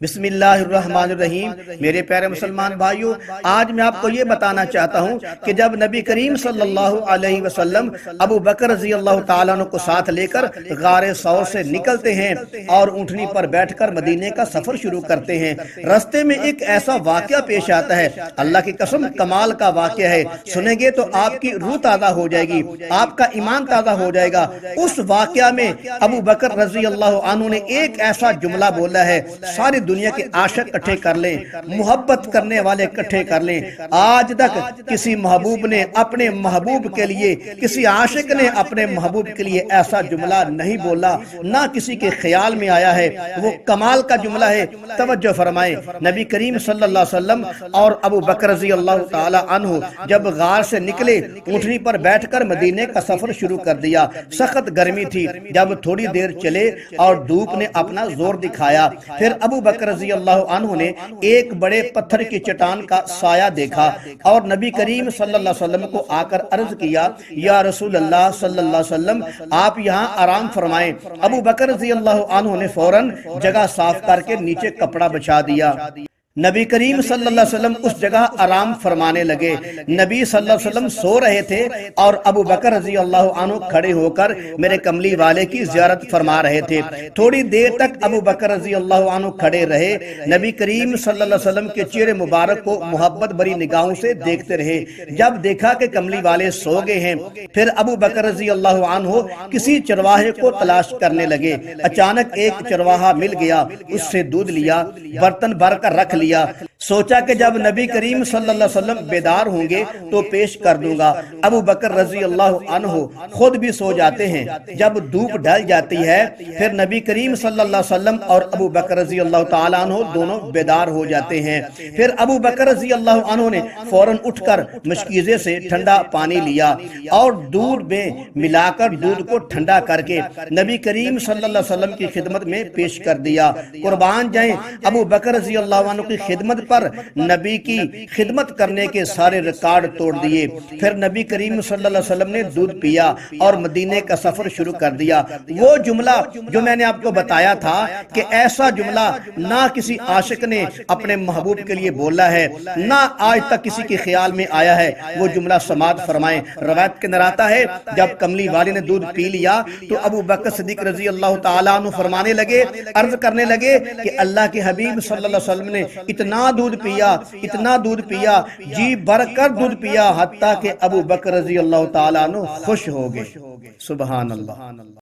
بسم اللہ الرحمن الرحیم۔ میرے پیارے مسلمان بھائیوں، آج میں آپ کو یہ بتانا چاہتا ہوں کہ جب نبی کریم صلی اللہ علیہ وسلم ابو بکر رضی اللہ تعالیٰ عنہ کو ساتھ لے کر غار ثور سے نکلتے ہیں اور اونٹنی پر بیٹھ کر مدینے کا سفر شروع کرتے ہیں، رستے میں ایک ایسا واقعہ پیش آتا ہے، اللہ کی قسم کمال کا واقعہ ہے، سنیں گے تو آپ کی روح تازہ ہو جائے گی، آپ کا ایمان تازہ ہو جائے گا۔ اس واقعہ میں ابو بکر رضی اللہ عنہ نے ایک ایسا جملہ بولا ہے، ساری دنیا کے عاشق کٹھے کر لیں، محبت کرنے والے کٹھے کر لیں، آج تک کسی محبوب نے اپنے محبوب کے لیے، کسی عاشق نے اپنے محبوب کے لیے ایسا جملہ نہیں بولا، نہ کسی کے خیال میں آیا ہے، وہ کمال کا جملہ ہے۔ توجہ فرمائیں، نبی کریم صلی اللہ علیہ وسلم اور ابو بکر رضی اللہ تعالی عنہ جب غار سے نکلے، اونٹنی پر بیٹھ کر مدینے کا سفر شروع کر دیا۔ سخت گرمی تھی، جب تھوڑی دیر چلے اور دھوپ نے اپنا زور دکھایا، پھر ابو بکر رضی اللہ عنہ نے ایک بڑے پتھر کی چٹان کا سایہ دیکھا اور نبی کریم صلی اللہ علیہ وسلم کو آ کر عرض کیا، یا رسول اللہ صلی اللہ علیہ وسلم، آپ یہاں آرام فرمائیں۔ ابو بکر رضی اللہ عنہ نے فوراً جگہ صاف کر کے نیچے کپڑا بچھا دیا۔ نبی کریم صلی اللہ علیہ وسلم اس جگہ آرام فرمانے لگے۔ نبی صلی اللہ علیہ وسلم سو رہے تھے اور ابو بکر رضی اللہ عنہ کھڑے ہو کر میرے کملی والے کی زیارت فرما رہے تھے۔ تھوڑی دیر تک ابو بکر رضی اللہ عنہ کھڑے رہے، نبی کریم صلی اللہ علیہ وسلم کے چہرے مبارک کو محبت بری نگاہوں سے دیکھتے رہے۔ جب دیکھا کہ کملی والے سو گئے ہیں، پھر ابو بکر رضی اللہ عنہ کسی چرواہے کو تلاش کرنے لگے۔ اچانک ایک چرواہا مل گیا، اس سے دودھ لیا، برتن بھر کر رکھ لیا، سوچا کہ جب نبی کریم صلی اللہ علیہ وسلم بیدار ہوں گے تو پیش کر دوں گا۔ ابو بکر رضی اللہ عنہ خود بھی سو جاتے ہیں۔ جب دھوپ ڈھل جاتی ہے، پھر نبی کریم صلی اللہ علیہ وسلم اور ابو بکر رضی اللہ تعالیٰ عنہ دونوں بیدار ہو جاتے ہیں۔ پھر ابو بکر رضی اللہ عنہ نے فوراً اٹھ کر مشکیزے سے ٹھنڈا پانی لیا اور دودھ میں ملا کر دودھ کو ٹھنڈا کر کے نبی کریم صلی اللہ علیہ وسلم کی خدمت میں پیش کر دیا۔ قربان جائیں، ابو بکر رضی اللہ عنہ کی خدمت پر نبی کی خدمت کرنے کے سارے ریکارڈ توڑ دیے۔ پھر نبی کریم صلی اللہ علیہ وسلم نے دودھ پیا اور مدینے کا سفر شروع کر دیا۔ وہ جملہ جو میں نے آپ کو بتایا تھا کہ ایسا جملہ نہ کسی عاشق نے اپنے محبوب کے لیے بولا ہے، نہ آج تک کسی کے خیال میں آیا ہے، وہ جملہ سماعت فرمائیں۔ روایت کے اندر آتا ہے، جب کملی والی نے دودھ پی لیا تو ابو بکر صدیق رضی اللہ تعالیٰ عنہ فرمانے لگے، عرض کرنے لگے کہ اللہ کے حبیب صلی اللہ علیہ وسلم نے اتنا دودھ پیا، اتنا دودھ پیا، جی بھر کر دودھ پیا، حتیٰ کہ ابو بکر رضی اللہ تعالیٰ عنہ خوش ہو گئے۔ سبحان اللہ۔